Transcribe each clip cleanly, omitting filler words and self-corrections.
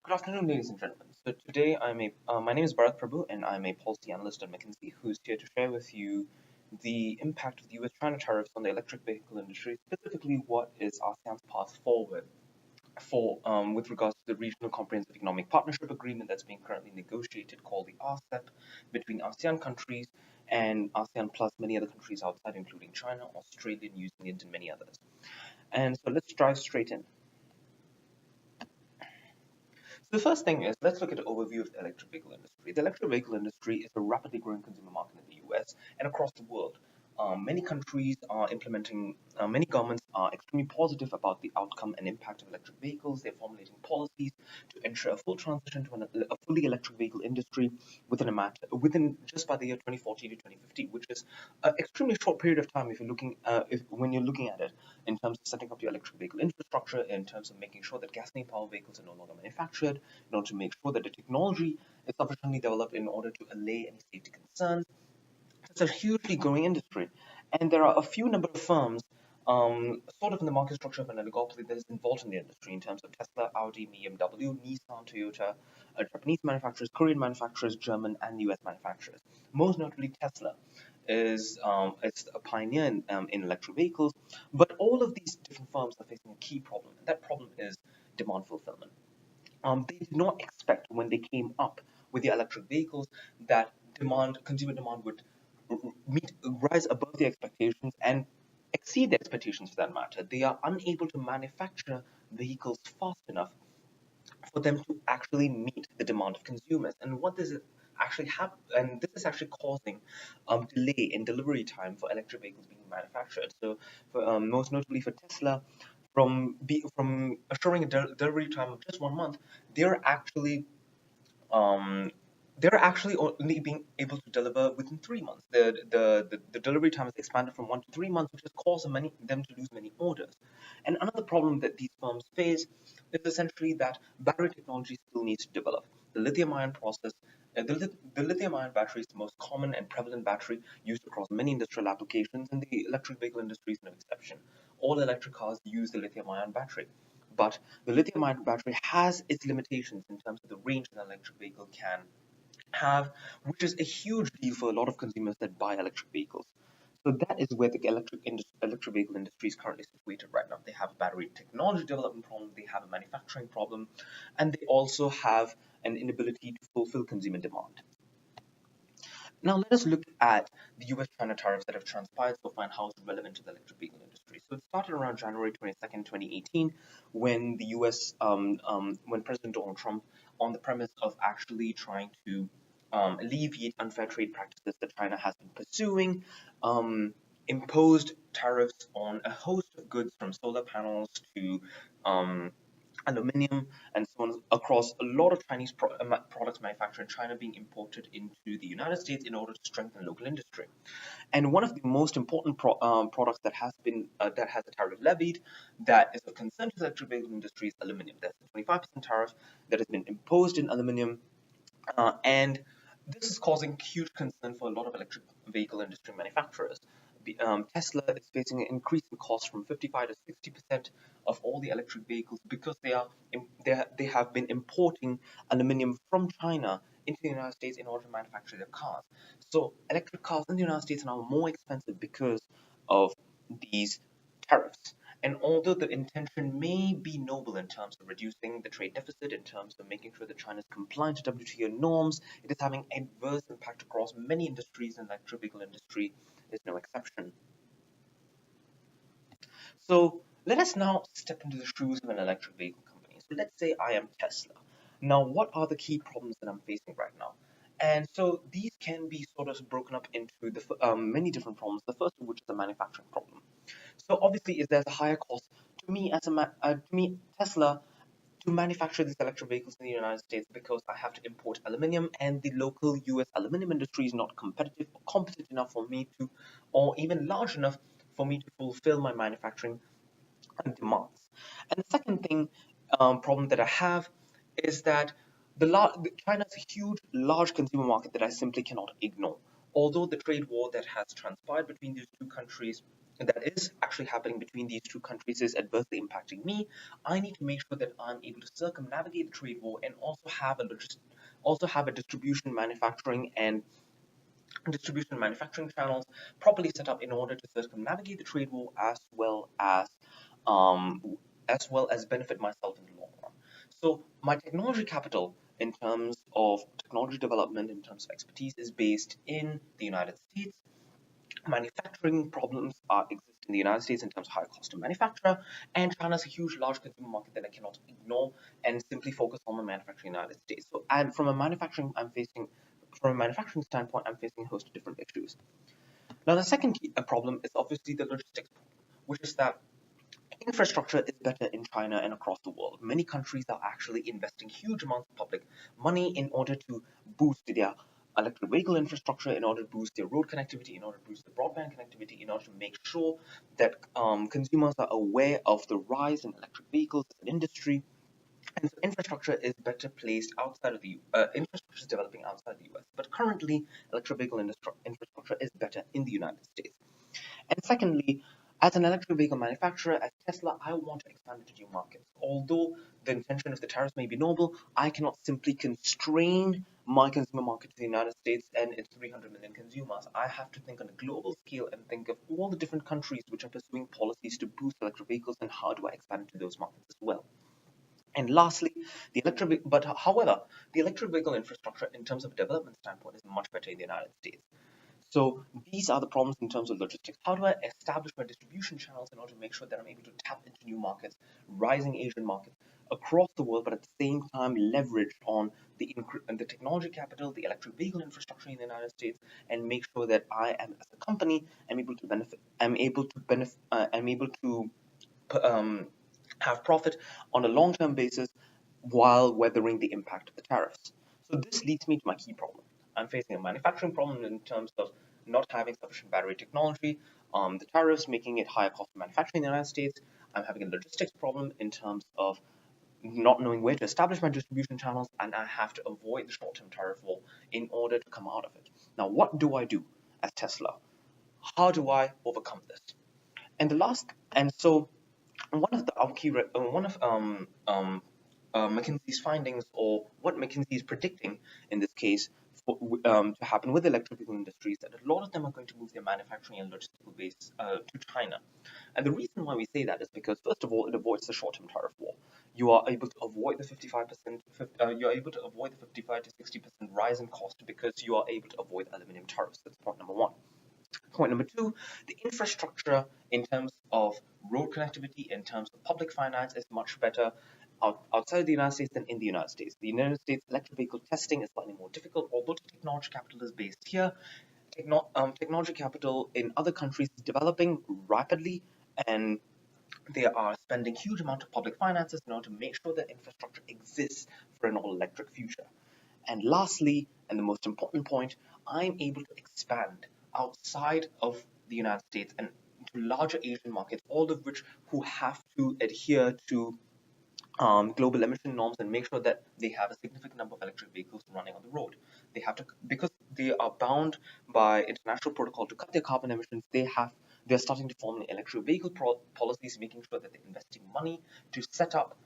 Good afternoon, ladies and gentlemen. So today my name is Bharath Prabhu, and I'm a policy analyst at McKinsey, who's here to share with you the impact of the U.S.-China tariffs on the electric vehicle industry, specifically what is ASEAN's path forward for with regards to the Regional Comprehensive Economic Partnership Agreement that's being currently negotiated, called the RCEP, between ASEAN countries and ASEAN plus many other countries outside, including China, Australia, New Zealand, and many others. And so let's dive straight in. So the first thing is, let's look at an overview of the electric vehicle industry. The electric vehicle industry is a rapidly growing consumer market in the US and across the world. Many countries are implementing, many governments are extremely positive about the outcome and impact of electric vehicles. They're formulating policies to ensure a full transition to a fully electric vehicle industry within just by the year 2040 to 2050, which is an extremely short period of time if you're looking when you're looking at it in terms of setting up your electric vehicle infrastructure, in terms of making sure that gasoline powered vehicles are no longer manufactured, in order to make sure that the technology is sufficiently developed in order to allay any safety concerns. It's a hugely growing industry, and there are a few number of firms, sort of in the market structure of an oligopoly, that is involved in the industry in terms of Tesla, Audi, BMW, Nissan, Toyota, Japanese manufacturers, Korean manufacturers, German and US manufacturers. Most notably, Tesla is a pioneer in electric vehicles, but all of these different firms are facing a key problem, and that problem is demand fulfillment. They did not expect when they came up with the electric vehicles that consumer demand would rise above the expectations and exceed the expectations for that matter. They are unable to manufacture vehicles fast enough for them to actually meet the demand of consumers. And what does it actually happen? And this is actually causing delay in delivery time for electric vehicles being manufactured. So, most notably for Tesla, from assuring a delivery time of just 1 month, they're actually um, they're actually only being able to deliver within 3 months. The delivery time has expanded from 1 to 3 months, which has caused them to lose many orders. And another problem that these firms face is essentially that battery technology still needs to develop. The lithium ion process, the lithium ion battery is the most common and prevalent battery used across many industrial applications, and the electric vehicle industry is no exception. All electric cars use the lithium ion battery. But the lithium ion battery has its limitations in terms of the range an electric vehicle can have, which is a huge deal for a lot of consumers that buy electric vehicles. So that is where the electric vehicle industry is currently situated right now. They have a battery technology development problem, they have a manufacturing problem, and they also have an inability to fulfill consumer demand. Now let us look at the US-China tariffs that have transpired so far and how it's relevant to the electric vehicle industry. So it started around January 22nd, 2018, when the US, when President Donald Trump, on the premise of actually trying to alleviate unfair trade practices that China has been pursuing, imposed tariffs on a host of goods from solar panels to um, aluminium, and so on, across a lot of Chinese products manufactured in China being imported into the United States in order to strengthen local industry. And one of the most important products that has a tariff levied that is of concern to the electric vehicle industry is aluminium. There's a 25% tariff that has been imposed in aluminium, and this is causing huge concern for a lot of electric vehicle industry manufacturers. Tesla is facing an increase in cost from 55 to 60% of all the electric vehicles because they have been importing aluminium from China into the United States in order to manufacture their cars. So electric cars in the United States are now more expensive because of these tariffs. And although the intention may be noble in terms of reducing the trade deficit, in terms of making sure that China is compliant to WTO norms, it is having adverse impact across many industries, and the electric vehicle industry is no exception. So let us now step into the shoes of an electric vehicle company. So let's say I am Tesla. Now, what are the key problems that I'm facing right now? And so these can be sort of broken up into many different problems. The first of which is the manufacturing problem. So obviously, is there's a higher cost to me to me Tesla to manufacture these electric vehicles in the United States because I have to import aluminium, and the local US aluminium industry is not competitive or competent enough for me to, or even large enough for me to fulfill my manufacturing demands. And the second problem that I have is that China is a huge, large consumer market that I simply cannot ignore. Although the trade war that has transpired between these two countries that is actually happening between these two countries is adversely impacting me, I need to make sure that I'm able to circumnavigate the trade war and also have a distribution manufacturing channels properly set up in order to circumnavigate the trade war um, as well as benefit myself in the long run. So my technology capital in terms of technology development, in terms of expertise, is based in the United States. Manufacturing problems exist in the United States in terms of higher cost to manufacture, and China is a huge, large consumer market that I cannot ignore and simply focus on the manufacturing in the United States. So, and from a manufacturing standpoint, I'm facing a host of different issues. Now, the second key problem is obviously the logistics problem, which is that infrastructure is better in China and across the world. Many countries are actually investing huge amounts of public money in order to boost their electric vehicle infrastructure, in order to boost their road connectivity, in order to boost the broadband connectivity, in order to make sure that consumers are aware of the rise in electric vehicles as an industry. And so infrastructure is better placed outside of the infrastructure is developing outside the US. But currently, electric vehicle infrastructure is better in the United States. And secondly, as an electric vehicle manufacturer, as Tesla, I want to expand into new markets. Although the intention of the tariffs may be noble, I cannot simply constrain my consumer market to the United States and its 300 million consumers. I have to think on a global scale and think of all the different countries which are pursuing policies to boost electric vehicles and how do I expand into those markets as well. And lastly, however, the electric vehicle infrastructure in terms of development standpoint is much better in the United States. So these are the problems in terms of logistics. How do I establish my distribution channels in order to make sure that I'm able to tap into new markets, rising Asian markets across the world, but at the same time leverage on the technology capital, the electric vehicle infrastructure in the United States, and make sure that I am, as a company, am able to benefit. I'm able to um, have profit on a long-term basis while weathering the impact of the tariffs. So this leads me to my key problem. I'm facing a manufacturing problem in terms of not having sufficient battery technology, the tariffs making it higher cost of manufacturing in the United States. I'm having a logistics problem in terms of not knowing where to establish my distribution channels, and I have to avoid the short-term tariff war in order to come out of it. Now, what do I do as Tesla? How do I overcome this? And the last, and so one of the our key re- one of McKinsey's findings, or what McKinsey is predicting in this case to happen with the electric vehicle industry, is that a lot of them are going to move their manufacturing and logistical base to China. And the reason why we say that is because, first of all, it avoids the short-term tariff war. You are able to avoid the 55%, you are able to avoid the 55 to 60% rise in cost because you are able to avoid aluminum tariffs. That's point number one. Point number two, the infrastructure in terms of road connectivity, in terms of public finance, is much better outside the United States than in the United States. The United States electric vehicle testing is slightly more difficult, although the technology capital is based here. Technology capital in other countries is developing rapidly, and they are spending huge amount of public finances in order to make sure that infrastructure exists for an all-electric future. And lastly, and the most important point, I'm able to expand outside of the United States and into larger Asian markets, all of which who have to adhere to global emission norms and make sure that they have a significant number of electric vehicles running on the road. They have to, because they are bound by international protocol to cut their carbon emissions. They're starting to form electric vehicle policies, making sure that they're investing money to set up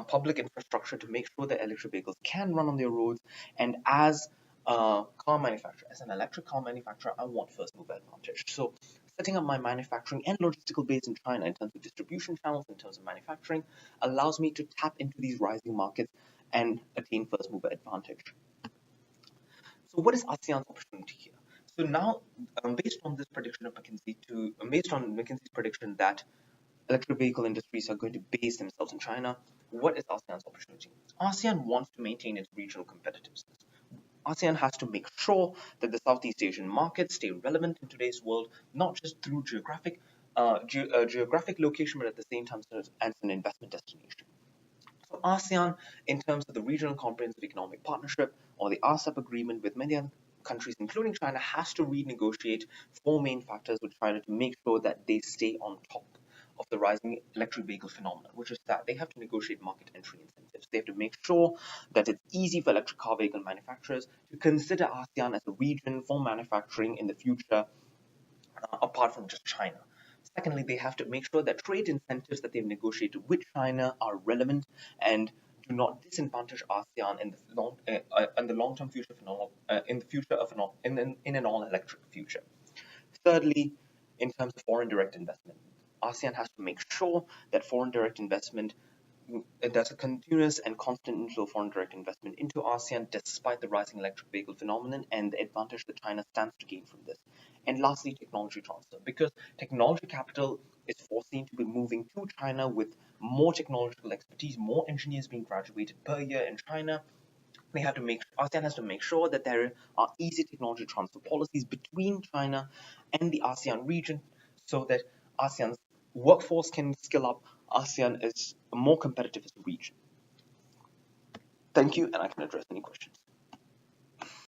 public infrastructure to make sure that electric vehicles can run on their roads. And as a car manufacturer, as an electric car manufacturer, I want first mover advantage. So setting up my manufacturing and logistical base in China in terms of distribution channels, in terms of manufacturing, allows me to tap into these rising markets and attain first mover advantage. So what is ASEAN's opportunity here? So now, based on this prediction of based on McKinsey's prediction that electric vehicle industries are going to base themselves in China, what is ASEAN's opportunity? ASEAN wants to maintain its regional competitiveness. ASEAN has to make sure that the Southeast Asian markets stay relevant in today's world, not just through geographic location, but at the same time as an investment destination. So ASEAN, in terms of the Regional Comprehensive Economic Partnership, or the RCEP agreement with many other countries, including China, has to renegotiate four main factors with China to make sure that they stay on top of the rising electric vehicle phenomenon, which is that they have to negotiate market entry incentives. They have to make sure that it's easy for electric car vehicle manufacturers to consider ASEAN as a region for manufacturing in the future, apart from just China. Secondly, they have to make sure that trade incentives that they've negotiated with China are relevant and do not disadvantage ASEAN in the long-term future of in the future of in an all-electric future. Thirdly, in terms of foreign direct investment, ASEAN has to make sure that foreign direct investment there's a continuous and constant inflow of foreign direct investment into ASEAN despite the rising electric vehicle phenomenon and the advantage that China stands to gain from this. And lastly, technology transfer, because technology capital is foreseen to be moving to China with more technological expertise, more engineers being graduated per year in China. They have to make ASEAN has to make sure that there are easy technology transfer policies between China and the ASEAN region so that ASEAN's workforce can skill up. ASEAN is more competitive as a region. Thank you, and I can address any questions.